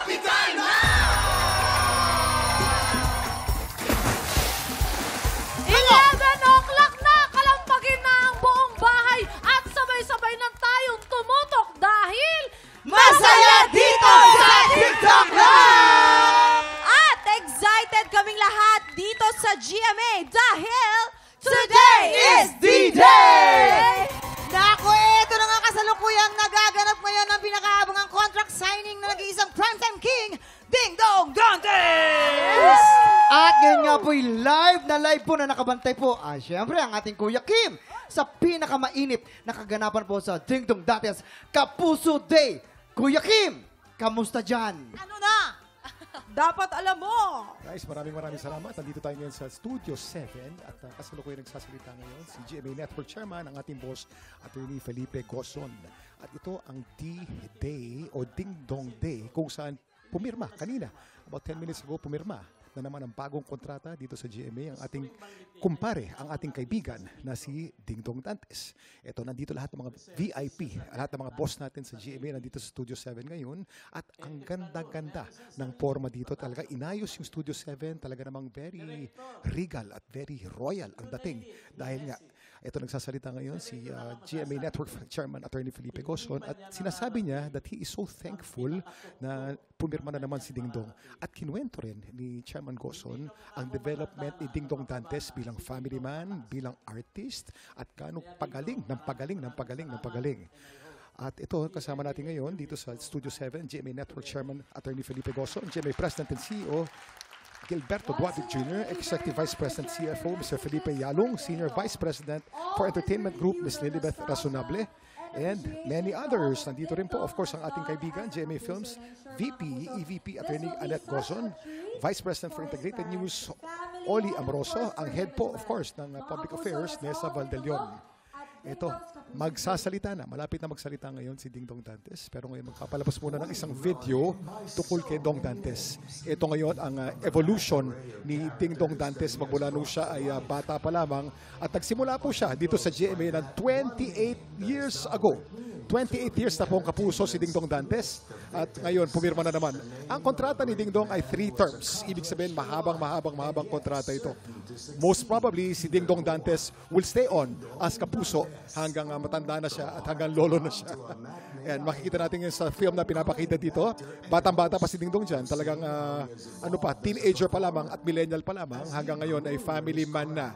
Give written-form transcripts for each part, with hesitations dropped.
Bitay na! 11 o'clock na! Kalampagin na ang buong bahay at sabay-sabay na tayong tumutok dahil Masaya dito sa TikTok Live! At excited kaming lahat dito sa GMA dahil Today is D-Day! Naku, ito na nga kasalukuyang nagaganap ngayon ng pinakaabangang contract signing na nag-iisang primetime king, Ding Dong Dantes! At ngayon nga po'y live po na nakabantay po. Siyempre, ang ating Kuya Kim sa pinakamainit na kaganapan po sa Ding Dong Dantes Kapuso Day. Kuya Kim, kamusta dyan? Ano na? Dapat alam mo! Guys, maraming salamat. Nandito tayo ngayon sa Studio 7 at kasalukuyan nagsasalita ngayon si GMA Network Chairman, ang ating boss, Attorney Felipe Gozon. At ito ang D-Day o Ding Dong Day kung saan pumirma kanina. About 10 minutes ago, pumirma na naman ang bagong kontrata dito sa GMA, ang ating kumpare, ang ating kaibigan na si Ding Dong Dantes. Ito, nandito lahat ng mga VIP, lahat ng mga boss natin sa GMA, nandito sa Studio 7 ngayon. At ang ganda-ganda ng forma dito. Talaga inayos yung Studio 7, talaga namang very regal at very royal ang dating. Dahil nga, ito nagsasalita ngayon si GMA Network Chairman Attorney Felipe Gozon at sinasabi niya that he is so thankful na pumirma na naman si Ding Dong. At kinuwento rin ni Chairman Gozon ang development ni Ding Dong Dantes bilang family man, bilang artist at gaano pagaling. At ito, kasama natin ngayon dito sa Studio 7, GMA Network Chairman Attorney Felipe Gozon, GMA President and CEO Gilberto Duavic Jr., Executive Vice President CFO Mr. Felipe Yalong, Senior Vice President for Entertainment Group Ms. Lilibeth Razonable, and many others. Nandito rin po, of course, ang ating kaibigan, GMA Films, EVP Attorney Annette Gozon, Vice President for Integrated News, Oli Amoroso, ang head po, of course, ng Public Affairs, Nessa Valdelion. Ito, magsasalita na. Malapit na magsalita ngayon si Ding Dong Dantes. Pero ngayon magpapalabas muna ng isang video tungkol kay Dong Dantes. Ito ngayon ang evolution ni Ding Dong Dantes. Magmula nung siya ay bata pa lamang. At nagsimula po siya dito sa GMA ng 28 years ago. 28 years na pong kapuso si Ding Dong Dantes. At ngayon, pumirma na naman. Ang kontrata ni Ding Dong ay 3 terms. Ibig sabihin, mahabang kontrata ito. Most probably, si Ding Dong Dantes will stay on as kapuso hanggang matanda na siya at hanggang lolo na siya. Ayan, makikita natin yun sa film na pinapakita dito. Batang-bata pa si Ding Dong dyan. Talagang, teenager pa lamang at millennial pa lamang. Hanggang ngayon ay family man na.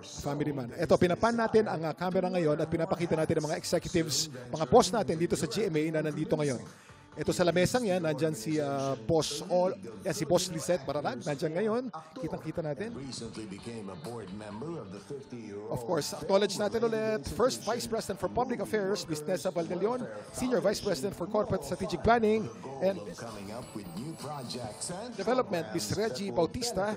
Family man. Ito, pinapan natin ang camera ngayon at pinapakita natin ang mga executives, mga boss natin dito sa GMA na nandito ngayon. Ito sa lamesang yan, nandyan si si Boss Lisette Bararag, nandyan ngayon. Kitang-kita natin. Of course, acknowledge natin ulit, First Vice President for Public Affairs, Ms. Nessa Valdelion, Senior Vice President for Corporate Strategic Planning and Development, Ms. Reggie Bautista,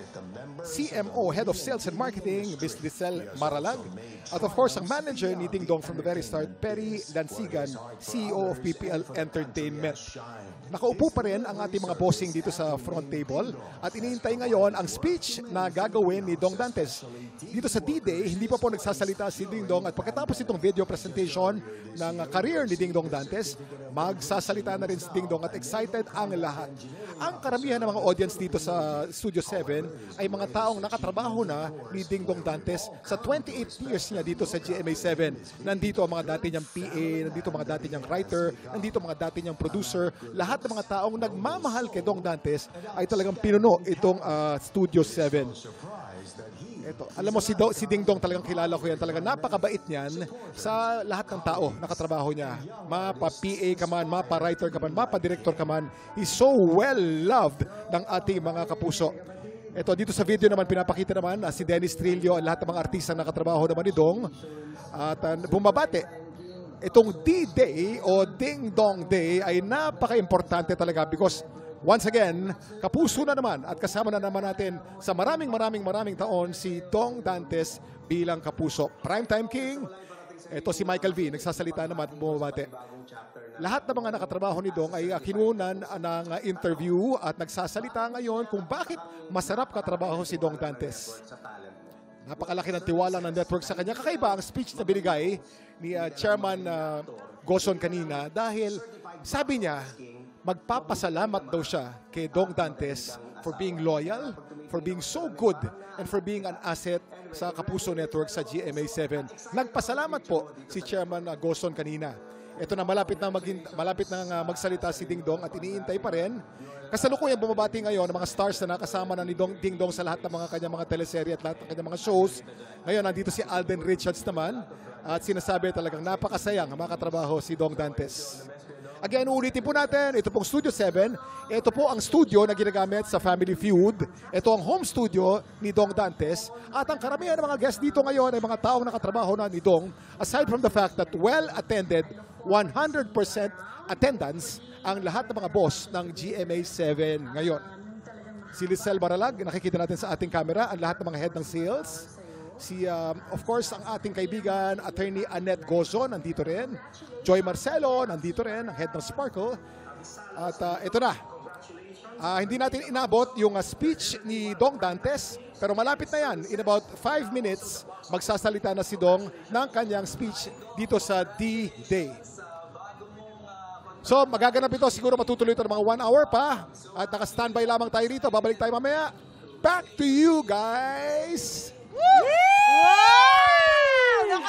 CMO, Head of Sales and Marketing, Ms. Lizelle Maralag, at of course, ang manager ni Ding Dong from the very start, Perry Lansigan, CEO of PPL Entertainment. Nakaupo pa rin ang ating mga bossing dito sa front table at iniintay ngayon ang speech na gagawin ni Dong Dantes. Dito sa D-Day, hindi pa po nagsasalita si Ding Dong at pagkatapos itong video presentation ng career ni Ding Dong Dantes, magsasalita na rin si Ding Dong at excited ang lahat. Ang karamihan ng mga audience dito sa Studio 7 ay mga taong nakatrabaho na ni Ding Dong Dantes sa 28 years niya dito sa GMA 7. Nandito ang mga dati niyang PA, nandito mga dati niyang writer, nandito mga dati niyang producer. Lahat ng mga taong nagmamahal kay Dong Dantes ay talagang pinuno itong Studio 7. Ito, alam mo si Ding Dong talagang kilala ko yan. Talagang napakabait niyan sa lahat ng tao na katrabaho niya. Mapa-PA ka man, mapa-writer ka man, mapa-director ka man. He's so well-loved ng ating mga kapuso. Ito, dito sa video naman, pinapakita naman si Dennis Trillo, lahat ng mga artista na katrabaho naman ni Dong. At bumabate. Itong D-Day o Ding Dong Day ay napaka-importante talaga because once again, kapuso na naman at kasama na naman natin sa maraming taon si Dong Dantes bilang kapuso. Primetime King, ito si Michael V, nagsasalita naman, bumabate. Lahat ng mga nakatrabaho ni Dong ay kinunan ng interview at nagsasalita ngayon kung bakit masarap katrabaho si Dong Dantes. Napakalaki ng tiwala ng network sa kanya. Kakaiba ang speech na binigay ni Chairman Gozon kanina dahil sabi niya, magpapasalamat daw siya kay Dong Dantes for being loyal, for being so good, and for being an asset sa Kapuso Network sa GMA7. Nagpasalamat po si Chairman Goson kanina. Ito na, malapit na magsalita si Ding Dong at iniintay pa rin. Kasalukuyan bumabati ngayon ang mga stars na nakasama na ni Ding Dong sa lahat ng mga kanyang mga teleserye at lahat ng kanyang mga shows. Ngayon, nandito si Alden Richards naman at sinasabi talagang napakasayang makatrabaho si Dong Dantes. Again, ulitin po natin, ito pong Studio 7. Ito po ang studio na ginagamit sa Family Feud. Ito ang home studio ni Dong Dantes. At ang karamihan ng mga guests dito ngayon ay mga taong nakatrabaho na ni Dong. Aside from the fact that well-attended, 100% attendance ang lahat ng mga boss ng GMA7 ngayon. Si Lizelle Maralag, nakikita natin sa ating camera, ang lahat ng mga head ng sales. Of course, ang ating kaibigan, Attorney Annette Gozo, nandito rin. Joy Marcelo, nandito rin, ang head ng Sparkle. At ito na. Hindi natin inabot yung speech ni Dong Dantes, pero malapit na yan. In about 5 minutes, magsasalita na si Dong ng kanyang speech dito sa D-Day. So, magaganap ito. Siguro matutuloy ito ng mga 1 hour pa. At naka-standby lamang tayo rito. Babalik tayo mamaya. Back to you, guys! Wow!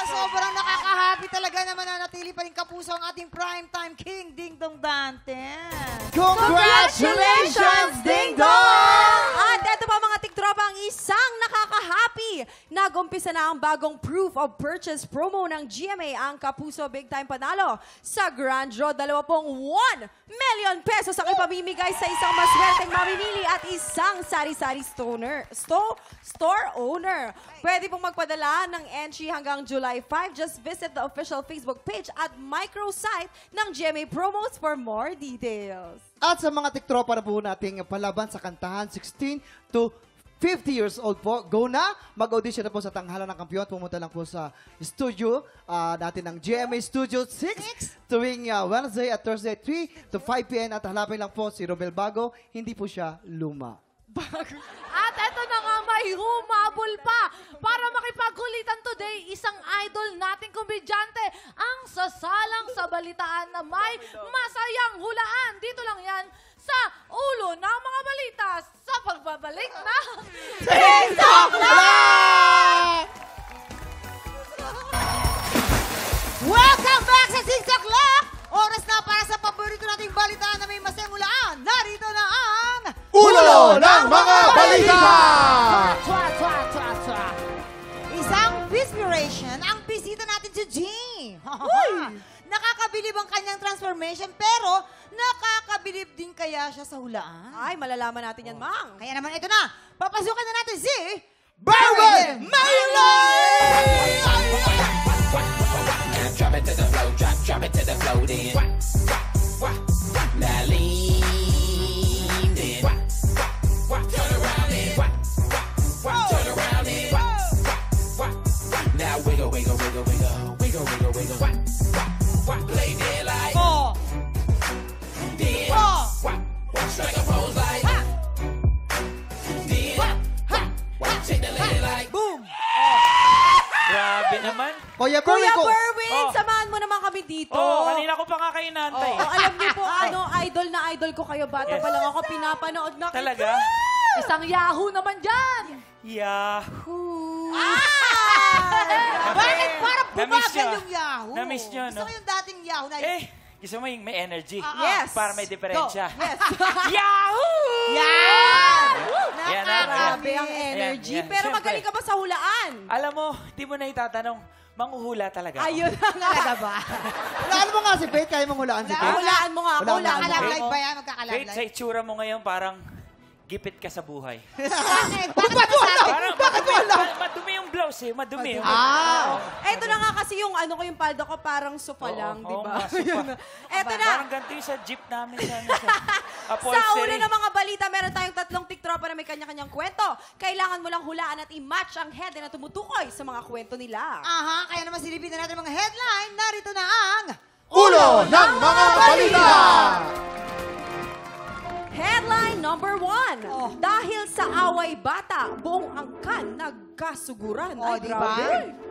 Sobrang nakaka-happy talaga naman na natili pa rin kapuso ang ating primetime king, Ding Dong Dantes. Congratulations, Ding Dong! At eto pa mga tiktropa, ang isang nakaka-happy. Nag-umpisa na ang bagong proof of purchase promo ng GMA, ang Kapuso Big Time Panalo. Sa Grand Draw, 21 million pesos ang ipamimigay sa isang maswerteng mamimili at isang sari-sari store owner. Pwede pong magpadala ng entry hanggang July 5. Just visit the official Facebook page at microsite ng GMA Promos for more details. At sa mga tiktropa na po nating palaban sa kantahan, 16 to 50 years old po, go na! Mag-audition na po sa Tanghalan ng Kampiyon. Pumunta lang po sa studio natin ng GMA Studio 6 tuwing Wednesday at Thursday 3 to 5 p.m. At hanapin lang po si Romel Bago. Hindi po siya luma. At eto na nga, may humabol pa para makipagkulitan today, isang idol nating komedyante ang sasalang sa balitaan na may masayang hulaan. Dito lang yan sa ulo ng mga balita sa pagbabalik na TikTok Live! Welcome back sa TikTok Live! Oras na para sa paborito nating balitaan na may masayang hulaan. Narito na ang Ulo ng mga balita! Isang inspiration ang bisita natin si G. Nakakabilib ang kanyang transformation, pero nakakabilib din kaya siya sa hulaan? Ay, malalaman natin yan, Mang. Kaya naman ito na, papasukan na natin si Berwin Maylay! Drop it to the flow, drop it to the flow, then. Now lean, then. Turn around, then. Turn around, then. Now wiggle, wiggle, wiggle, wiggle, wiggle, wiggle, wiggle. Play dead like. Then. Strike a pose like. Then. Shake the lady like. Boom! Grabe naman. Kuya Kuya Berwin, Berwin, Oh. samahan mo naman kami dito. Kanina ko pa nga kayo inaantay. Oh, alam niyo po, idol na idol ko kayo. Bata pa lang ako, pinapanood na kita. Talaga? Isang Yahoo naman dyan. Yahoo! Bakit parang Na-miss bumagal niyo. yung Yahoo? Na-miss niyo, Gusto no? ko yung dating Yahoo na Gusto mo yung may energy. Yes. Para may diferensya. Go. Yes. Yahoo! Yan! Yan, Grabe ang Ayan, energy. yan. Pero Siyempre. magaling ka ba sa hulaan? Alam mo, di mo na itatanong, manghuhula talaga ako. Ayun na nga. Talaga ba? hulaan mo nga si Faith. Kaya mong hulaan si Faith. Hulaan mo nga ako. Hulaan mo. Hulaan mo. Magkakalive ba yan? Wait, Magkakalive? sa itsura mo ngayon parang gipit ka sa buhay. Bakit? Bakit masasabi? Parang madumi yung blouse eh. Madumi. Eto na nga kasi yung ano ko yung palda ko parang sofa lang, di ba? nga, sofa. Eto na. Parang ganito yung sa jeep namin. Sa Sa ulo ng mga balita, meron tayong 3 tiktropa na may kanya-kanyang kwento. Kailangan mo lang hulaan at i-match ang head na tumutukoy sa mga kwento nila. Aha, kaya naman silipin na natin mga headline. Narito na ang Ulo ng mga balita! Headline number 1. Dahil sa away bata, buong angkan nagkasuguran. Oh, Ay, di ba? grabe.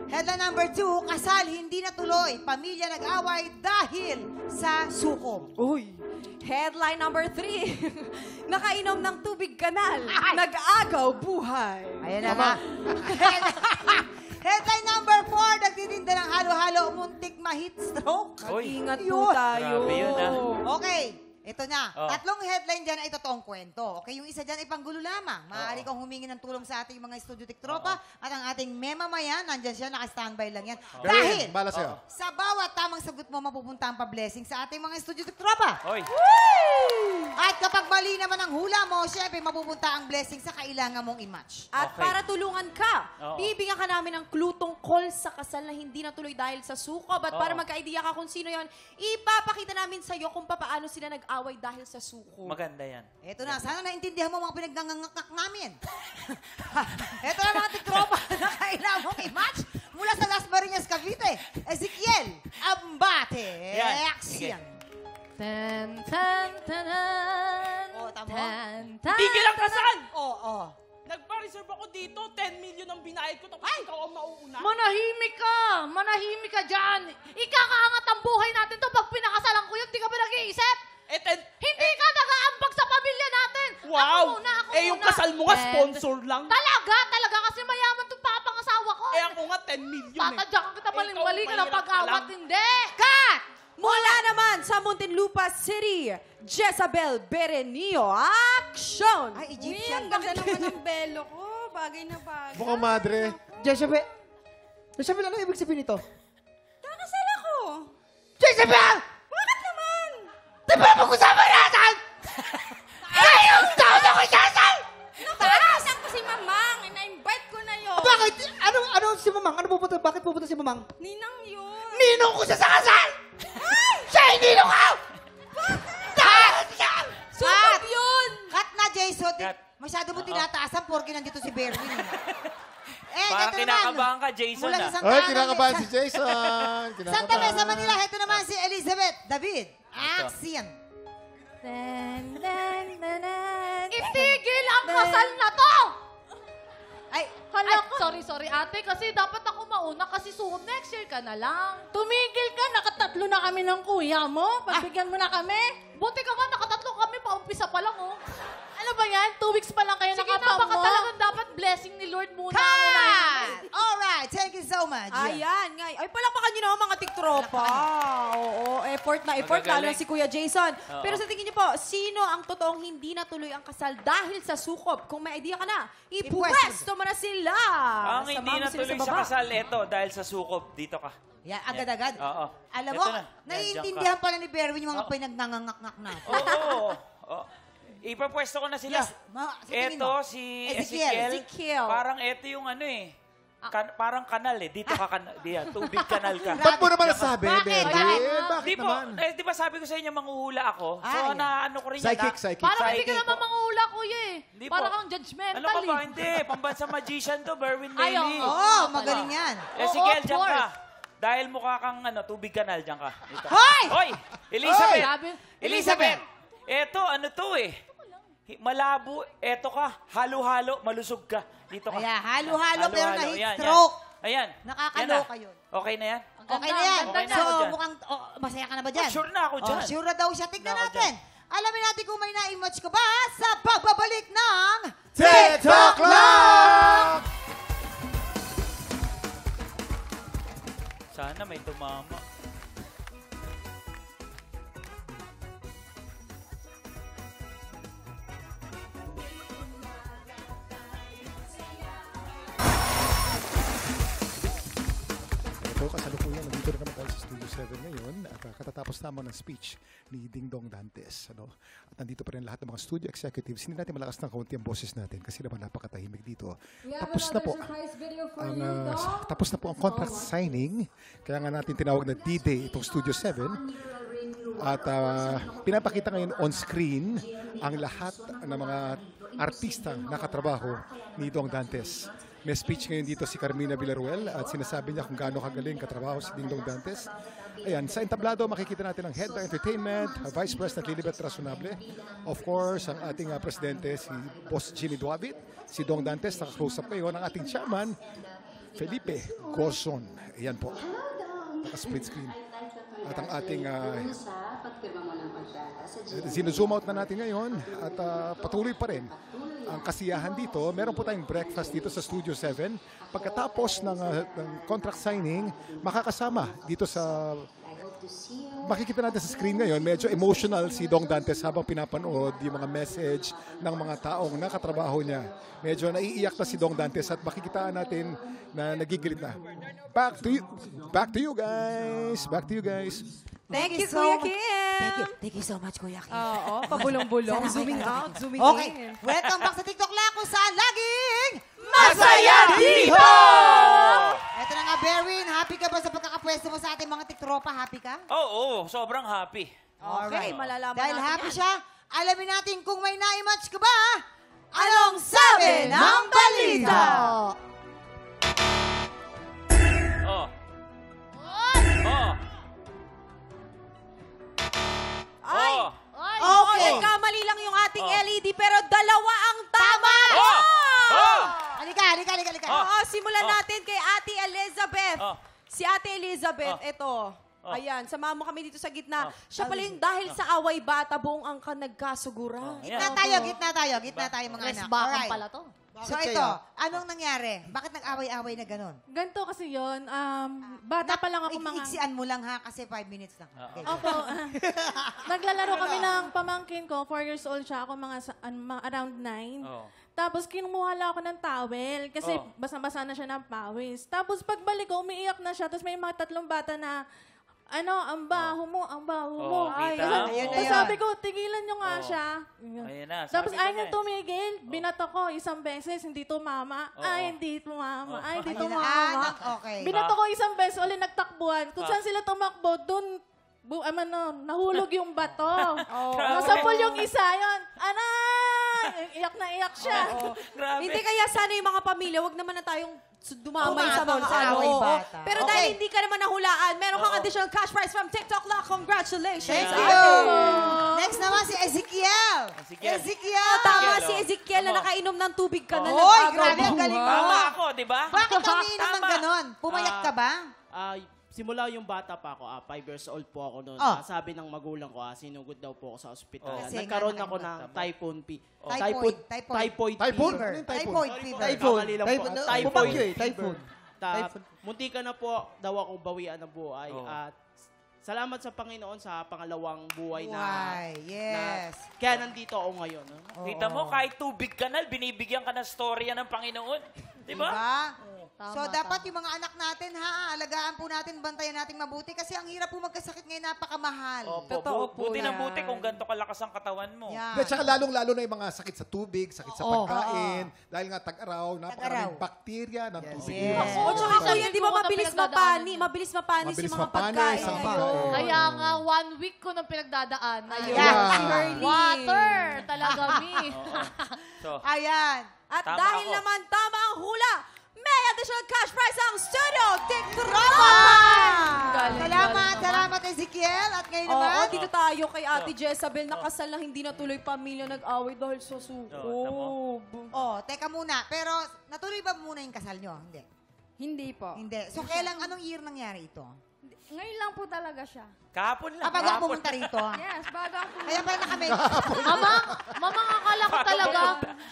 Headline number 2, kasal hindi natuloy. Pamilya nag-away dahil sa sukob. Uy. Headline number 3. Nakainom ng tubig kanal. Ay! Nag-agaw buhay. Ayan na nga. Headline number 4, nagtitinda ng halo-halo, muntik ma-heat stroke. Uy, Ingat po Yun. tayo. Grabe yun, Okay, ito na. Oh. Tatlong headline dyan ay totoong kwento. Okay, yung isa dyan ay panggulo lamang. Maaari kong humingi ng tulong sa ating mga studio tiktropa at ang ating memamayan, nandyan siya, naka-standby lang yan. Dahil Bala sa'yo. sa bawat tamang sagot mo, mapupunta ang pa-blessing sa ating mga studio tiktropa. Hoy. At kapag mali naman ang hula mo, syempre mapupunta ang blessing sa kailangan mong i-match. At Okay. para tulungan ka, Oo. bibigyan ka namin ng clue tungkol sa kasal na hindi natuloy dahil sa sukob. At para Oo. magka-idea ka kung sino yon, ipapakita namin sa'yo kung paano sila nag-away dahil sa sukob. Maganda yan. Eto na, sana naintindihan mo mga pinagnangangakak namin. Eto na mga tiktropa na kailangan mong i-match mula sa Las Marinas, Cavite. Ezekiel Ambate. Yan, sige. Action. Tan, tan, tanan. Oh, tama. Tan, tan, Tigil ang kasal! Oo. Nagpa-reserve ako dito, 10 million ang binayad ko, tapos ikaw ang mauuna. Manahimik ka dyan. Ikakaangat ang buhay natin to pag pinakasalan ko yun, di ka ba nag-iisip? Hindi ka nag-aambag sa pamilya natin. Wow! Ako muna. Yung kasal mo nga, sponsor lang. Talaga kasi mayaman tong papangasawa ko. Ako nga, 10 million Tatadyakan kita maling-mali ka ng mahirap ka pag-awat, lang. hindi. Cut! Mula naman sa Muntinlupa City, Jezabel Berenio, action! Ay, Egyptian. Uy, ang ganda naman ng belo ko. Bagay na bagay. Mukhang madre. Jezebel, Jezebel, ano ibig sabihin nito? Kakasal ako. Jezebel! Bakit naman? Di ba pag-usapan natin? Ngayong taon ako sasal! Nakakasan ko si Mamang. Na-invite ko na yun. Bakit? Ano si Mamang? Bakit pupunta si Mamang? Ninang yun. Ninong ko siya sa kasal! Siya ay ninong ko! Dahil siya! Sukob yun. Cut na, Jason. Cut. Masyado mo tinataasan porque nandito si Berwin. Parang ito naman. kinakabahan ka, Jason, Mula ah. sa Santa Ay, Ana, kinakabahan si Sa- Jason. Santa Mesa, Manila. Ito naman si Elizabeth David. Action. Itigil ang kasal na to. Ay, Hala, sorry ate, kasi dapat ako mauna kasi suhob next year ka na lang. Tumigil ka, nakatatlo na kami ng kuya mo. Pagbigyan mo na kami. Buti ka nga, nakatatlo kami, paumpisa pa lang oh. Ano ba yan? 2 weeks pa lang kayo nakapamo. Sige na, baka talagang dapat blessing ni Lord muna. cut! Alright, thank you so much. Ayan, nga. Ay, palakpakan nyo naman mga tiktropa. Oo, effort na effort, lalo Magagaling. si Kuya Jason. Oo. Pero sa tingin niyo po, sino ang totoong hindi natuloy ang kasal dahil sa sukob? Kung may idea ka na, ipupwesto mo na sila. Ang hindi Samahan mo sila natuloy sa baba. kasal, eto, dahil sa sukob. Dito ka. Yan, agad-agad. Oo. Alam Ito mo, na. naiintindihan pala ni Berwin yung mga pinagnangangaknak natin. Oo. Ipapwesto ko na sila. Yes, sa tingin Eto, mo? si Ezekiel. Ezekiel. Parang eto yung ano eh. Parang kanal eh. Dito ka kanal. Tubig kanal ka. Ba't mo naman nasabi, Bakit? Berwin? Bakit? Bakit Di po, naman? di ba sabi ko sa inyo, manghuhula ako? So, Ay. naano ko rin yan. Psychic. Parang hindi ka Psychic. naman mangula, kuya eh. Hindi Parang po. kang judgmental Ano ka ba? eh. Hindi. Pambansa magician to, Berwin Ay, Lely. oo. Oo, magaling yan. Ezekiel, of dyan ka. course. Dahil mukha kang tubig kanal, dyan ka. Dito. Hoy! Hoy! Elizabeth! Grabe. Elizabeth! Eto, ano to eh? Malabo, eto ka, halo-halo, malusog ka. Dito ka. Kaya halo-halo pero na heat Yan, stroke. Ayan. Nakakaloka Yan na. yun. Okay na yan? Okay na yan. Ganda na. So, Ako dyan. mukhang masaya ka na ba dyan? Sure na ako dyan. Sure na daw siya. Tignan Ako natin. Alamin natin kung may na-image ka ba sa pagbabalik ng... TikTok Clock! Sana may tumama. Ito, kasalukuyan, nandito na kami tayo sa Studio 7 ngayon at katatapos naman ng speech ni Ding Dong Dantes. At nandito pa rin lahat ng mga studio executives. Hindi natin malakas ng kaunti ang boses natin kasi naman napakatahimik dito. Tapos na po ang contract signing. Kaya nga natin tinawag na D-Day itong Studio 7. At pinapakita ngayon on screen ang lahat ng mga artistang nakatrabaho ni Dong Dantes. May speech ngayon dito si Carmina Villaruel at sinasabi niya kung gaano kagaling katrabaho si Ding Dong Dantes. Ayan, sa entablado makikita natin ang Head ng Entertainment, Vice President Lilibet Rasunable. Of course, ang ating presidente si Boss Jimmy Duavit, si Dong Dantes, naka-close up ngayon, ang ating chairman, Felipe Gozon. Ayan po. Naka-split screen. At ang ating zoom out na natin ngayon at patuloy pa rin ang kasiyahan dito. Meron po tayong breakfast dito sa Studio 7. Pagkatapos ng contract signing, makakasama dito sa... Makikita natin sa screen ngayon, medyo emotional si Dong Dantes habang pinapanood yung mga message ng mga taong nakatrabaho niya. Medyo naiiyak na si Dong Dantes at makikitaan natin na nagigilit na. Back to you guys. Back to you guys. Thank you, so Kuya much. Kim. Thank you so much, Kuya Kim. Oo, pabulong-bulong. Zooming out, zooming Okay, in. welcome back sa TikTok lang kung saan laging Masaya dito! Eto na nga, Berwin, happy ka ba sa pagkakapwesto mo sa ating mga tiktropa? Happy ka? Oo, sobrang happy. Okay, malalaman Dahil natin happy yan. siya, alamin natin kung may naimatch ka ba. Anong sabi ng balita? Oh. Oh. Ay! Oh. Okay. Kamali lang yung ating LED pero dalawa ang tama! Oh. Oh. Halika. Oo, simulan natin kay Ate Elizabeth. Oh. Si Ate Elizabeth, Oh. ito. Ayan, samahan mo kami dito sa gitna. Oh. Siya pala yung dahil sa away bata, buong angka nagkasugura. Gitna tayo mga anak. Resbakan Alright. pala to. So ito, anong nangyari? Bakit nag-away-away na ganon? Ganito kasi yun, bata pa lang ako mga... Iksian mo lang ha, kasi 5 minutes lang. Okay. Opo. Naglalaro kami ng pamangkin ko. 4 years old siya. Ako mga around 9. Oh. Tapos kinuha lang ako ng towel kasi Oh. basa-basa na siya ng pawis. Tapos pagbalik ko, umiiyak na siya. Tapos may mga 3 bata na, ang baho mo. Oh, Ay, kita mo. Ayun na tapos yun. sabi ko, tigilan nyo nga Oh. siya. Ayun na, Tapos sabi ko ayaw na niya eh. tumigil. Binato ko 1 beses, hindi tumama. Oo. Ay, hindi tumama. Ay, hindi Ayun na, tumama. okay. Binato ko 1 beses, ulit nagtakbuhan. Kung Ah. saan sila tumakbo, doon, nahulog yung bato. Grabe. Nasapol yung isa yun. Iyak na iyak siya. Grabe. Hindi kaya sana yung mga pamilya, wag naman na tayong dumamay sa Tumatama sa sa away oo. bata. Pero Okay. dahil hindi ka naman nahulaan, meron kang Oo. additional cash prize from TikTok Lock. Congratulations! Thank Ate. you! Next naman si Ezekiel. Ezekiel. Tama Ezekiel, si oh. Ezekiel na Tama. nakainom ng tubig ka na Oy, nag-agaw grabe, ang galing mo. Tama ako, di ba? Bakit ka umiinom ng Tama. ganon? Pumayat ka ba? Simula yung bata pa ako, 5 years old po ako noon. Oh. Sabi ng magulang ko, sinugod daw po ako sa ospital. Oh. Kasi Nagkaroon nga ako ng typhoid Typhoid. typhoid Typhoon? fever. Ano yung Typhoid fever. Typhoon. Kamali lang po. Typhoon. Typhoid Bumagyo eh. fever. Typhoon. Munti ka na po daw ako bawian ng buhay. Oh. At salamat sa Panginoon sa pangalawang buhay Why? Yes. kaya nandito ako ngayon. Kita mo, kahit tubig kanal, binibigyan ka ng storya ng Panginoon. Di ba? Diba? Tama, So, dapat yung mga anak natin, alagaan po natin, bantayan natin mabuti kasi ang hirap po magkasakit ngayon, napakamahal. Opo, Totoo po buti ng yan. buti kung ganito kalakas ang katawan mo. Yan. At saka lalong-lalo na yung mga sakit sa tubig, sakit sa Oo. pagkain. Dahil nga tag-araw, napakaraming Tag-araw. bakterya ng tubig. Yes. O tsaka Oo. kuya, di ba Hindi ko mabilis pinagdadaanan mapani? yun. Mabilis mapanis Mabilis yung mga mapanis pagkain. ang ngayon. pagkain. Kaya nga, 1 week ko nang pinagdadaanan. Ayun, Ayan. si Hurley. Water! Talaga, mi. So, Ayan. At Tama dahil ako. naman tama ang hula, may additional cash prize ang studio TikTok! Galing, Salamat Ezekiel. At ngayon Oo, naman, dito tayo kay Ate Jezabel na kasal na hindi natuloy pamilya nag-away dahil sa sukob. teka muna. Pero natuloy ba muna yung kasal nyo? Hindi. Hindi po. Hindi. So, anong year nangyari ito? Ngayon lang po talaga siya. kahapon lang. Bago ako kahapon. pumunta rito. Yes, bago ako. Kaya pala nakamake. Mama, akala ko talaga,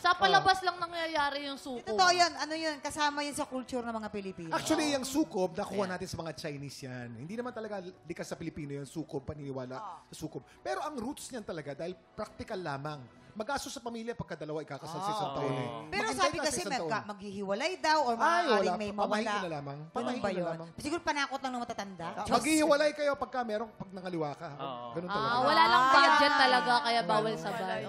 sa palabas lang nangyayari yung suko. Totoo yun. Ano yun? Kasama yun sa culture ng mga Pilipino. Actually, yung sukob, nakuha natin sa mga Chinese yan. Hindi naman talaga likas sa Pilipino yung sukob, paniniwala sa sukob. Pero ang roots niyan talaga, dahil practical lamang. Mag-aso sa pamilya pagka dalawa ikakasal sa isang taon eh. Pero Maghintay sabi ka sa kasi isang taon. maghihiwalay daw or Ay, maaaring wala. may Pamahiin mawala. na lamang. Ganun Pamahiin ba na yun? lamang. Siguro panakot lang ng matatanda. Diyos. Maghihiwalay kayo pagka merong pag nangaliwa ka. Oo. Ganun talaga. Wala lang budget talaga, kaya bawal sabay.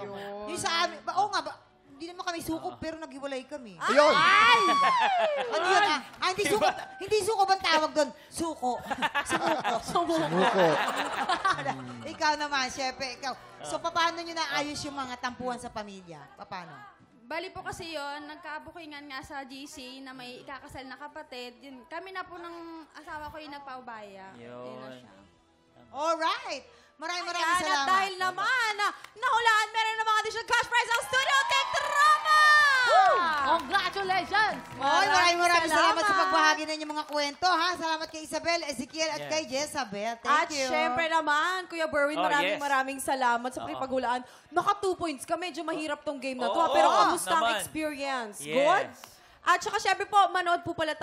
Yung sa amin, oo nga ba, hindi naman kami sukob pero naghiwalay kami. Ayun! Ano yun? Hindi sukob ang tawag doon. Suko. Sumuko. Muko. Ikaw naman, syempre, ikaw. So, paano nyo naayos yung mga tampuhan sa pamilya? Paano? Bali po kasi yon nagkabukingan nga sa GC na may ikakasal na kapatid. Yun, kami na po ng asawa ko yung nagpaubaya. Yun na Yun. siya. Alright. Maraming Ayan, at salamat. dahil naman, nahulaan meron ng mga additional cash prize ang studio TikTok! Congratulations! Legends. Maraming salamat sa pagbahagi ng inyong mga kwento, ha? Salamat kay Isabel, Ezekiel, at kay Jezabel. At Thank you. syempre naman, Kuya Berwin, maraming salamat sa Oo. paghulaan. Naka 2 points ka. Medyo mahirap tong game na to. Oo, Pero kamusta ang naman. experience? Yes. Good? At saka syempre po, manood po pala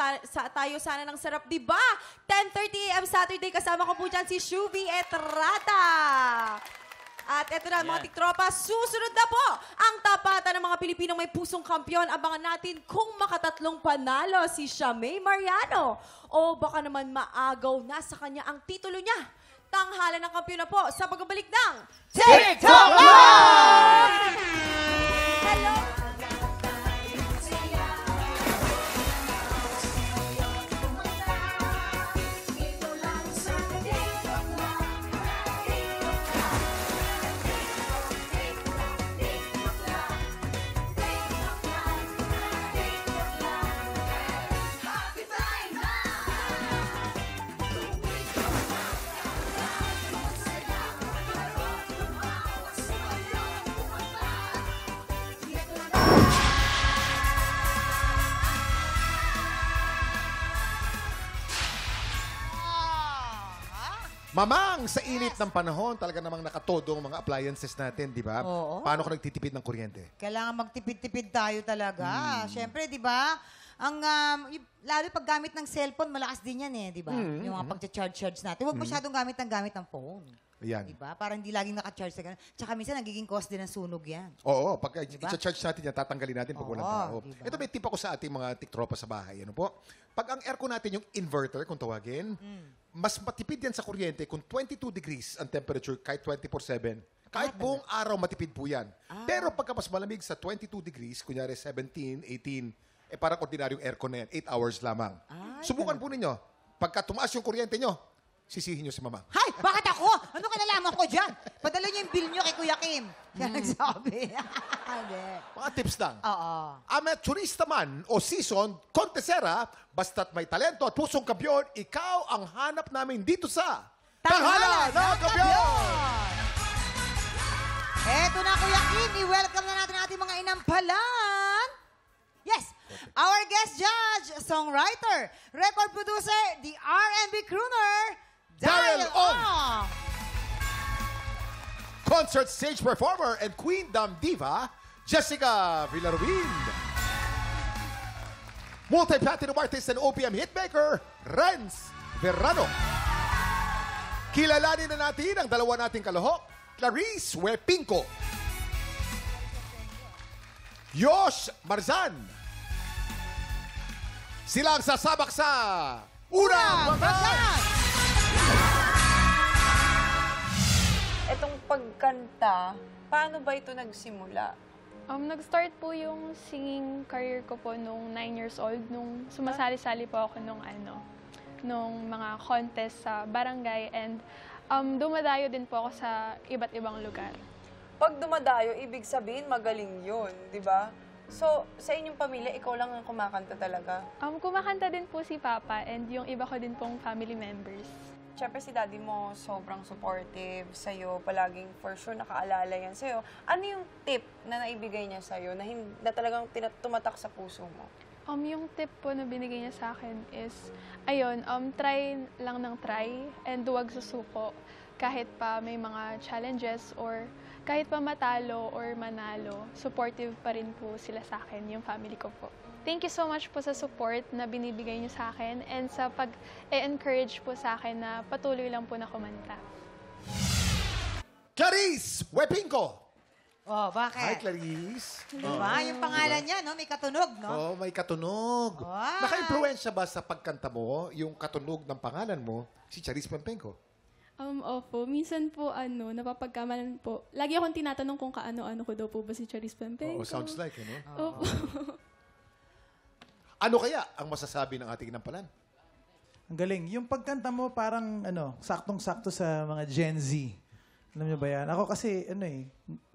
tayo sana ng sarap, di ba? 10:30 AM Saturday, kasama ko po dyan si Shuvi Etrata. At eto na, mga tiktropa, susunod na po ang tapatan ng mga Pilipinong may pusong kampiyon. Abangan natin kung makatatlong panalo si Shamay Mariano o baka naman maagaw na sa kanya ang titulo niya. Tanghalan ng kampiyon na po sa pagbabalik ng TikTok Live! Hello! Mamang, sa init ng panahon, talaga namang nakatodo ang mga appliances natin, di ba? Oo. Paano ka nagtitipid ng kuryente? Kailangan magtipid-tipid tayo talaga. Siyempre, di ba? Lalo pag gamit ng cellphone, malakas din yan di ba? Yung mga pag-charge natin. Huwag masyadong gamit ng phone. Ayan. Di ba? Para hindi laging naka-charge sa ganun. Tsaka minsan, nagiging cause din ng sunog yan. Oo, pag Diba? i-charge natin yan, tatanggalin natin pag walang tao. diba? Ito may tip ako sa ating mga tiktropa sa bahay. Ano po? Pag ang aircon natin yung inverter, kung tawagin, mas matipid yan sa kuryente kung 22 degrees ang temperature kahit 24/7. Kahit buong araw matipid po yan. Pero pagka mas malamig sa 22 degrees, kunyari 17, 18, parang ordinaryong aircon na yan, 8 hours lamang. Subukan po ninyo. Pagka tumaas yung kuryente nyo, sisihin nyo si mama. Hay! Bakit ako? Ano kinalaman ko dyan? Padala niyo yung bill niyo kay Kuya Kim. Siya nagsabi. Hindi. Mga tips lang. Oo. Amateurista man o seasoned contesera, basta't may talento at pusong kampiyon, ikaw ang hanap namin dito sa Tanghalan ng Kampiyon! Eto na, Kuya Kim. I-welcome na natin ating mga inampalan. Yes, our guest judge, songwriter, record producer, the R&B crooner, Daryl Ong. Concert stage performer and Queendom diva, Jessica Villarubin. Multi-platinum artist and OPM hitmaker, Renz Verrano. Kilalanin na natin ang dalawa nating kalahok, Clarice Wepinco. Yosh Marzan. Sila ang sasabak sa Unang Batas! Etong pagkanta, paano ba ito nagsimula? Nag-start po yung singing career ko po nung 9 years old, nung sumasali-sali po ako nung mga contest sa barangay, and dumadayo din po ako sa iba't ibang lugar. Pag dumadayo, ibig sabihin magaling yun, di ba? So, sa inyong pamilya, ikaw lang ang kumakanta talaga? Kumakanta din po si Papa and yung iba ko din pong family members. Siyempre si daddy mo sobrang supportive sa'yo, palaging for sure nakaalala yan sa'yo. Ano yung tip na naibigay niya sa'yo na talagang tumatak sa puso mo? Yung tip po na binigay niya sa akin is, ayun, try lang ng try and huwag susuko kahit pa may mga challenges or kahit pa matalo or manalo, supportive pa rin po sila sa akin, yung family ko po. Thank you so much po sa support na binibigay niyo sa akin and sa pag-encourage po sa akin na patuloy lang po na kumanta. Clarice Wepinco. Oh, bakit? Hi, Clarice. Diba? Yung pangalan niya, no? May katunog, no? Oh, may katunog. Wow. Naka-influensya ba sa pagkanta mo, yung katunog ng pangalan mo, si Clarice Wepinco? Opo. Minsan po, napapagkamalan po. Lagi akong tinatanong kung kaano-ano ko daw po ba si Charis Pempenco. Oh, sounds like, ano? Opo. Ano kaya ang masasabi ng ating inampalan? Ang galing. Yung pagkanta mo parang, saktong-sakto sa mga Gen Z. Alam niyo ba yan? Ako kasi,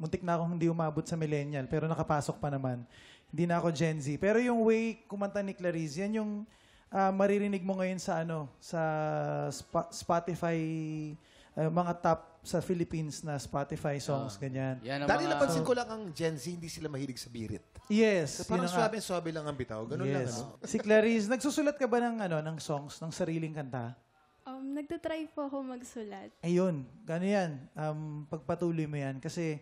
muntik na akong hindi umabot sa millennial, pero nakapasok pa naman. Hindi na ako Gen Z. Pero yung way kumanta ni Clarice, yan yung maririnig mo ngayon sa Spotify mga top sa Philippines na Spotify songs, ganyan. Dahil napansin ko lang ang Gen Z, hindi sila mahilig sa birit. Yes. Parang yun na nga. swabe-swabe lang ang bitaw. Ganun lang, Yes. ano? Si Clarice, nagsusulat ka ba ng songs, ng sariling kanta? Nagtatry po ako magsulat. Ayun, gano'n yan. Pagpatuloy mo yan. Kasi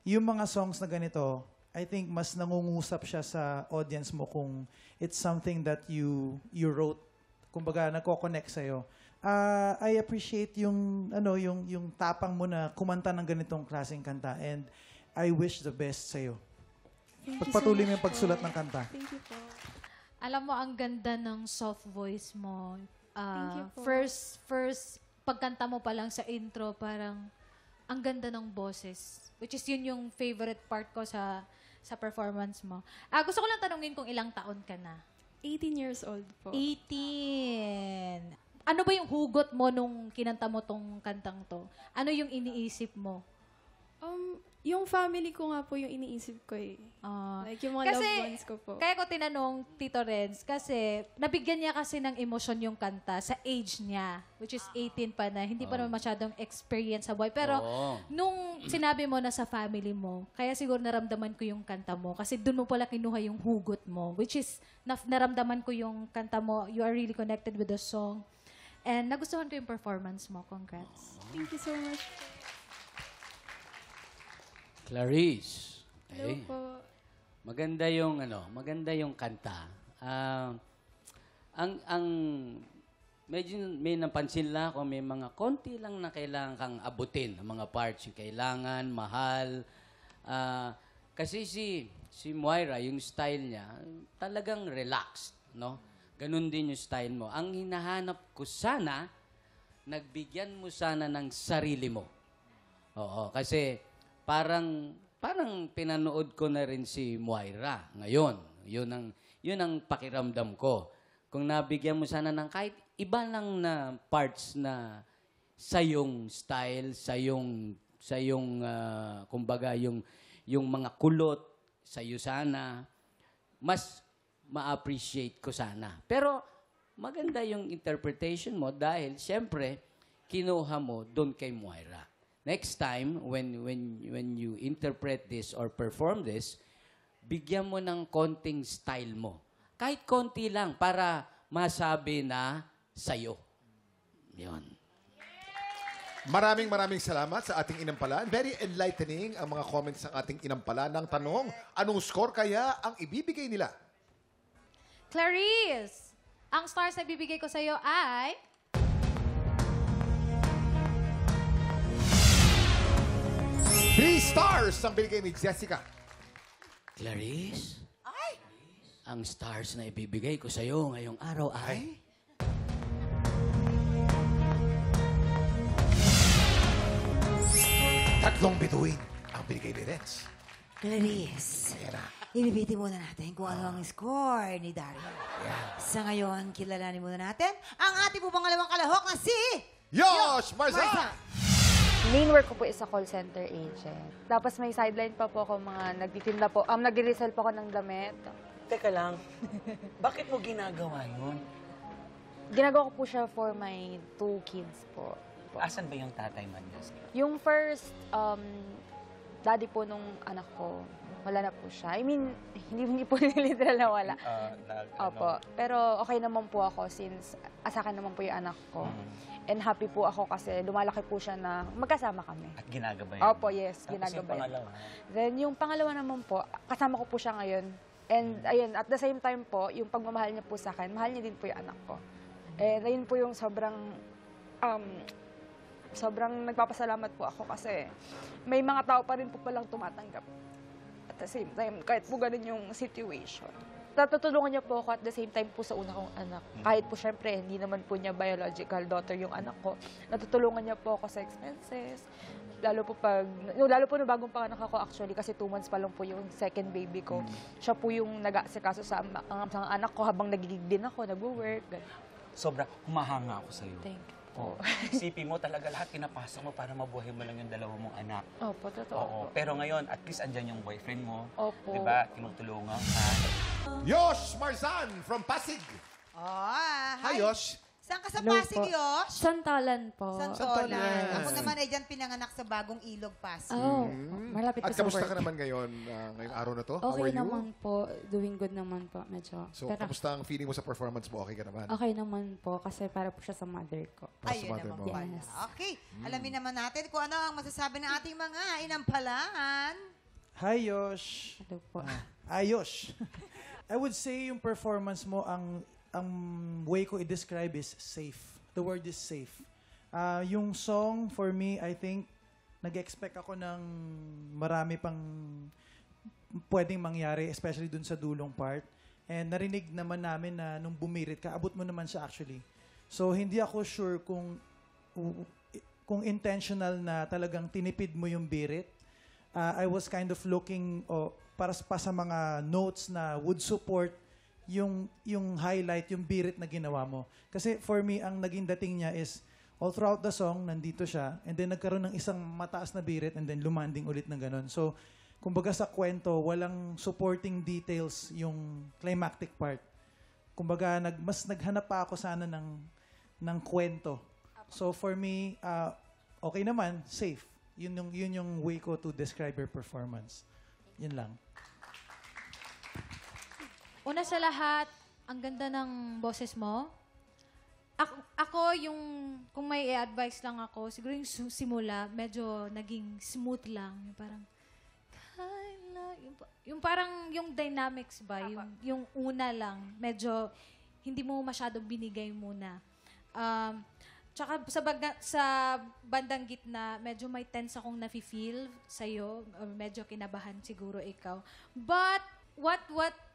yung mga songs na ganito, I think mas nangungusap siya sa audience mo kung it's something that you wrote. Kumbaga, nagko-connect sa'yo. I appreciate yung tapang mo na kumanta ng ganitong klaseng kanta, and I wish the best sa'yo. Pagpatuloy mo yung pagsulat ng kanta. Thank you po. Alam mo, ang ganda ng soft voice mo. Thank you po. First, pagkanta mo pa lang sa intro, parang ang ganda ng boses. Which is yun yung favorite part ko sa performance mo. Gusto ko lang tanungin kung ilang taon ka na. 18 years old po. 18. Ano ba yung hugot mo nung kinanta mo tong kantang to? Ano yung iniisip mo? Yung family ko nga po yung iniisip ko eh. Like yung mga loved ones ko po. Kaya ko tinanong Tito Renz kasi nabigyan niya kasi ng emosyon yung kanta sa age niya, which is 18 pa na, hindi pa naman masyadong experience sa buhay. Pero nung sinabi mo na sa family mo, kaya siguro naramdaman ko yung kanta mo kasi doon mo pala kinuha yung hugot mo, which is naramdaman ko yung kanta mo, you are really connected with the song. And nagustuhan ko yung performance mo. Congrats. Thank you so much. Clarice. Hello po. Maganda yung kanta. Medyo may napansin lang ako, may mga konti lang na kailangan kang abutin, ang mga parts, yung kailangan, mahal. Kasi si Moira, yung style niya, talagang relaxed, no? Ganun din yung style mo. Ang hinahanap ko sana, nagbigyan mo sana ng sarili mo. Oo, kasi parang pinanood ko na rin si Moira ngayon. Yun ang pakiramdam ko. Kung nabigyan mo sana ng kahit iba lang na parts na sa yung style, sa yung kumbaga yung mga kulot sa iyo sana, mas ma-appreciate ko sana. Pero maganda yung interpretation mo dahil siyempre kinuha mo doon kay Moira. Next time when you interpret this or perform this, bigyan mo ng konting style mo. Kahit konti lang para masabi na sa'yo. Yun. Maraming salamat sa ating inampalan. Very enlightening ang mga comments ng ating inampalan ng tanong, anong score kaya ang ibibigay nila? Clarice, ang stars na bibigay ko sa'yo ay... Three stars ang binigay ni Jessica. Clarice? Ang stars na ibibigay ko sa'yo ngayong araw ay... Tatlong bituin ang binigay ni Renz. Clarice, ibibiti muna natin kung ano ang score ni Dario. Sa ngayon, kilalanin muna natin ang ating pangalawang kalahok na si... Yosh Marza! Main work ko po is a call center agent. Tapos may sideline pa po ako mga nagtitinda po. Nagre-resell po ako ng damit. Teka lang, bakit mo ginagawa yun? Ginagawa ko po siya for my 2 kids po. Asan ba yung tatay man? Yung first daddy po nung anak ko, wala na po siya. I mean, hindi po literal na wala. Opo. Pero okay naman po ako since sa akin naman po yung anak ko. And happy po ako kasi lumalaki po siya na magkasama kami. At ginagabayan? Opo, yes. Tapos yung pangalawa? Then yung pangalawa naman po, kasama ko po siya ngayon. And ayun, at the same time po, yung pagmamahal niya po sa akin, mahal niya din po yung anak ko. And ayun po yung sobrang nagpapasalamat po ako kasi may mga tao pa rin po palang tumatanggap. At the same time, kahit po ganun yung situation. Natutulungan niya po ako at the same time po sa una kong anak. Kahit po syempre, hindi naman po niya biological daughter yung anak ko. Natutulungan niya po ako sa expenses. Lalo po nung bagong panganak ako actually kasi 2 months pa lang po yung second baby ko. Siya po yung nag-aasikaso sa anak ko habang nagigig din ako, nag-work. Sobra, humahanga ako sa'yo. Thank you. Isipin mo talaga lahat pinapasok mo para mabuhay mo lang yung 2 mong anak. Opo, totoo. Oo, pero ngayon, at least andyan yung boyfriend mo. Opo. Diba? Tinutulungan ka. Yosh Marzan from Pasig. Hi, Yosh. Saan ka sa Hello Pasig, po. Yosh? Santolan po. Santolan. Ako naman ay dyan pinanganak sa Bagong Ilog, Pasig. Oh, malapit At po sa kamusta work. ka naman ngayon, ngayong araw na to? How Okay are you? naman po. Doing good naman po. Medyo. So, Pero kamusta ang feeling mo sa performance mo? Okay ka naman? okay naman po kasi para po siya sa mother ko. Ayun naman mo. pala. Okay, alamin naman natin kung ano ang masasabi ng ating mga inampalaan. Hi, Yosh. Hello po. Ayos. I would say yung performance mo, ang way ko i-describe is safe. The word is safe. Yung song, for me, I think, nag-expect ako ng marami pang pwedeng mangyari, especially dun sa dulong part. And narinig naman namin na nung bumirit ka, abot mo naman siya actually. So, hindi ako sure kung intentional na talagang tinipid mo yung birit. I was kind of looking para pa sa mga notes na would support yung highlight, yung birit na ginawa mo. Kasi for me, ang naging dating niya is all throughout the song, nandito siya, and then nagkaroon ng isang mataas na birit, and then lumanding ulit ng ganun. So, kumbaga sa kwento, walang supporting details yung climactic part. Kumbaga, mas naghanap pa ako sana ng kwento. So, for me, okay naman, safe. Yun yung way ko to describe your performance. Yun lang. Una sa lahat, ang ganda ng boses mo. Ako yung, kung may i-advise lang ako, siguro yung simula, medyo naging smooth lang. Yung parang, yung parang yung dynamics ba, yung una lang, medyo hindi mo masyadong binigay muna. Tsaka sa bandang gitna, medyo may tense akong nafe-feel sa'yo. Medyo kinabahan siguro ikaw. But, what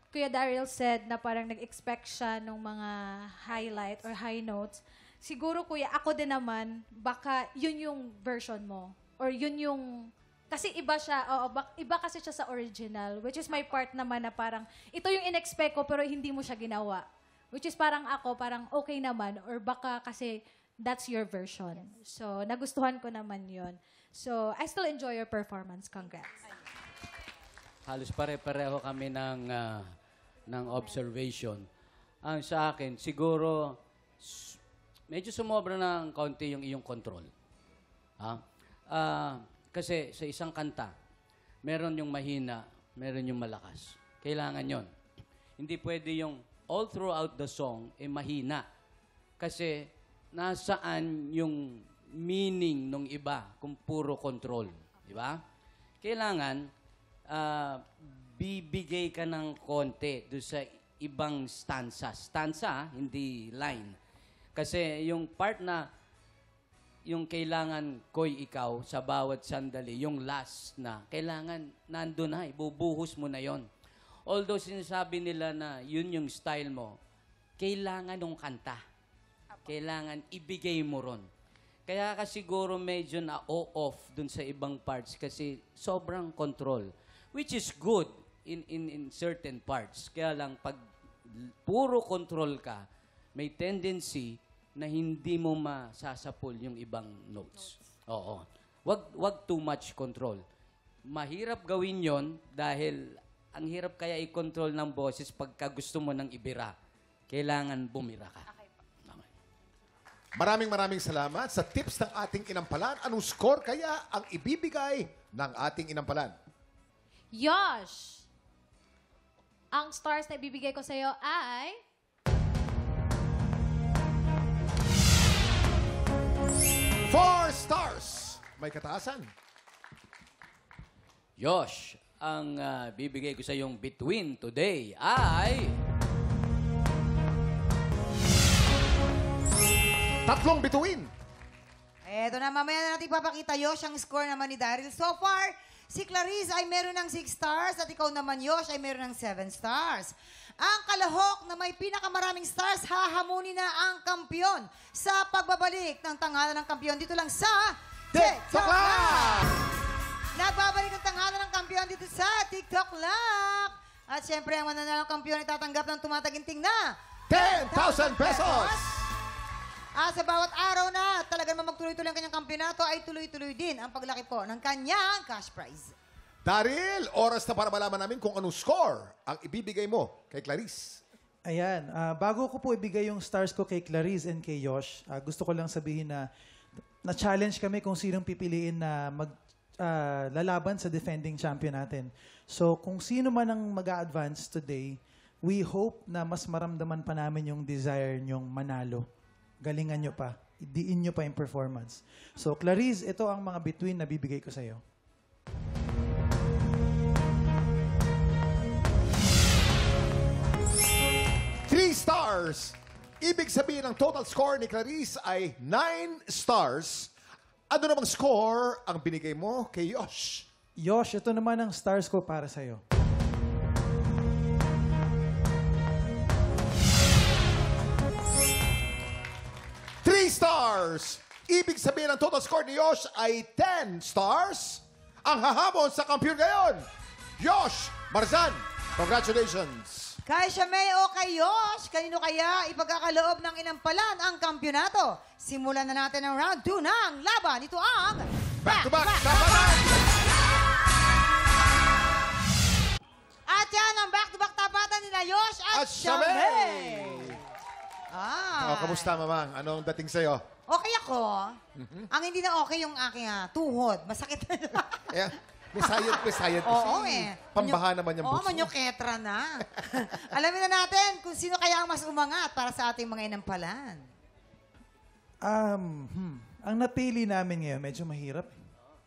Kuya Daryl said na parang nag-expect siya ng mga highlight or high notes, siguro Kuya, ako din naman, baka yun yung version mo. Or yun yung, kasi iba siya, iba kasi siya sa original, which is my part naman na parang, ito yung in-expect ko pero hindi mo siya ginawa. Which is parang ako, parang okay naman, or baka kasi that's your version. So, nagustuhan ko naman yun. So, I still enjoy your performance. Congrats. Halos pare-pareho kami ng observation. Ang sa akin, siguro, medyo sumobra ng konti yung iyong control. Kasi sa isang kanta, meron yung mahina, meron yung malakas. Kailangan yon. Hindi pwede yung all throughout the song, mahina. Kasi nasaan yung meaning ng iba kung puro control. Di ba? Kailangan, bibigay ka ng konti doon sa ibang stanza. Stanza, hindi line. Kasi yung part na yung kailangan ko'y ikaw sa bawat sandali, yung last na, kailangan nandun na, ibubuhos mo na yon. Although sinasabi nila na yun yung style mo, kailangan ng kanta. Kailangan ibigay mo ron. Kaya ka siguro medyo na-off dun sa ibang parts kasi sobrang control. Which is good in certain parts. Kaya lang, pag puro control ka, may tendency na hindi mo masasapul yung ibang notes. Oo. Wag too much control. Mahirap gawin yon dahil ang hirap kaya i-control ng boses pagka gusto mo nang ibira. Kailangan bumira ka. Maraming salamat sa tips ng ating inampalan. Anong score kaya ang ibibigay ng ating inampalan? Yosh! Ang stars na ibibigay ko sa'yo ay... 4 stars! May kataasan. Yosh, ang bibigay ko sa iyong between today ay... 3 bituin. Eto na, mamaya na natin papakita, Yosh, ang score naman ni Daryl. So far, si Clarice ay meron ng 6 stars at ikaw naman, Yosh, ay meron ng 7 stars. Ang kalahok na may pinakamaraming stars, hahamunin na ang kampyon sa pagbabalik ng tanghalan ng kampyon. Dito lang sa TikTok Lock! Nagbabalik ang tanghalan ng kampyon dito sa TikTok Lock. At syempre, ang mananalang kampyon ay tatanggap ng tumataginting na 10,000 pesos! At sa bawat araw na talagang magtuloy-tuloy ang kanyang kampyonato, ay tuloy-tuloy din ang paglaki po ng kanyang cash prize. Daryl, oras na para malaman namin kung anong score ang ibibigay mo kay Clarice. Ayan, bago ko po ibigay yung stars ko kay Clarice and kay Yosh, gusto ko lang sabihin na na-challenge kami kung sinong pipiliin na lalaban sa defending champion natin. So kung sino man ang mag-a-advance today, we hope na mas maramdaman pa namin yung desire nyong manalo. Galingan nyo pa. Idiin nyo pa yung performance. So Clarice, ito ang mga between na bibigay ko sa'yo. $3. Ibig sabihin ang total score ni Clarice ay 9 stars. Ano namang score ang binigay mo kay Yosh? Yosh, ito naman ang stars ko para sa'yo. $3. Ibig sabihin ang total score ni Yosh ay 10 stars. Ang hahamon sa kampiyon ngayon, Yosh Marzan. Congratulations! Kay Siamay o kay Yosh, kanino kaya ipagkakaloob ng inampalan ang kampyonato? Simulan na natin ang round 2 ng laban. Ito ang Back-to-back tapanan! At yan ang back-to-back tapatan nila Yosh at Siamay. Kamusta, Mamang? Anong dating sa'yo? Okay ako. Ang hindi na okay yung aking tuhod. Masakit na. May sayad Oo kasi. Pambaha naman yung buso. Oo, manyoketra na. Alamin na natin kung sino kaya ang mas umangat para sa ating mga inampalan. Ang napili namin ngayon, medyo mahirap.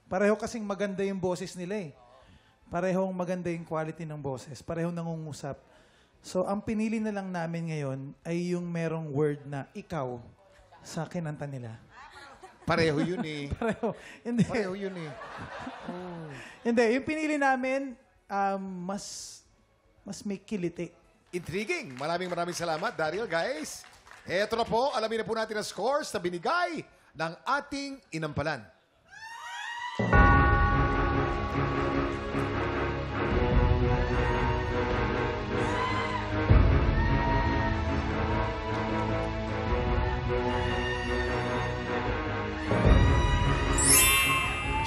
Pareho kasing maganda yung boses nila eh. Parehong maganda yung quality ng boses. Parehong nangungusap. So, ang pinili na lang namin ngayon ay yung merong word na ikaw sa kinanta nila. Pareho yun eh. Hindi. Pareho yun eh. Hindi. Yung pinili namin, mas may kiliti. Intriguing. Maraming salamat, Daryl, guys. Eto na po, alamin na po natin ang scores na binigay ng ating inampalan.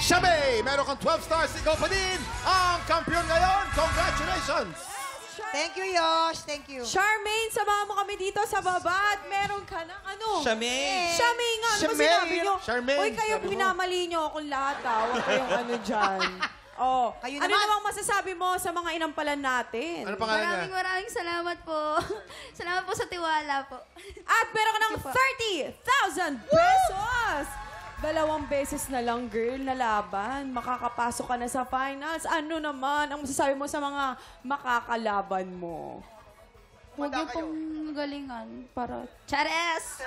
Siamay, meron kang 12 stars. Ikaw pa din ang kampiyon ngayon. Congratulations! Thank you, Yosh. Thank you. Charmaine, samahan mo kami dito sa baba at meron ka ng ano? Siamay. Siamay nga. Ano ba sinabi nyo? Charmaine. Uy, kayo pinamali nyo akong lahat ha. Huwag kayong ano dyan. Oh, Kayo ano naman. namang masasabi mo sa mga inampalan natin? Ano pangalan niya? Maraming salamat po. Salamat po sa tiwala po. At meron ka ng 30,000 pesos! 2 beses na lang, girl, na laban. Makakapasok ka na sa finals. Ano naman ang masasabi mo sa mga makakalaban mo? Huwag niyo pong galingan para... Chares!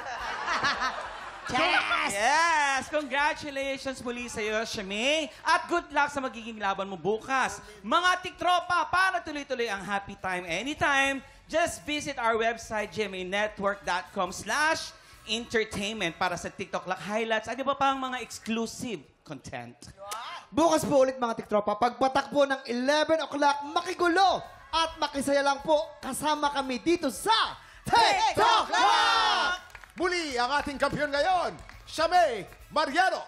Yes! Congratulations muli sa iyo, Siamay. At good luck sa magiging laban mo bukas. Mga tiktropa, para tuloy-tuloy ang happy time anytime, just visit our website, gmanetwork.com/entertainment para sa TikTok Lock highlights. Ano ba pa ang mga exclusive content? Bukas po ulit mga tiktropa, pagpatak po ng 11 o'clock, makigulo at makisaya lang po kasama kami dito sa TikTok Lock! Muli ang ating kampiyon ngayon, Siamay Mariano.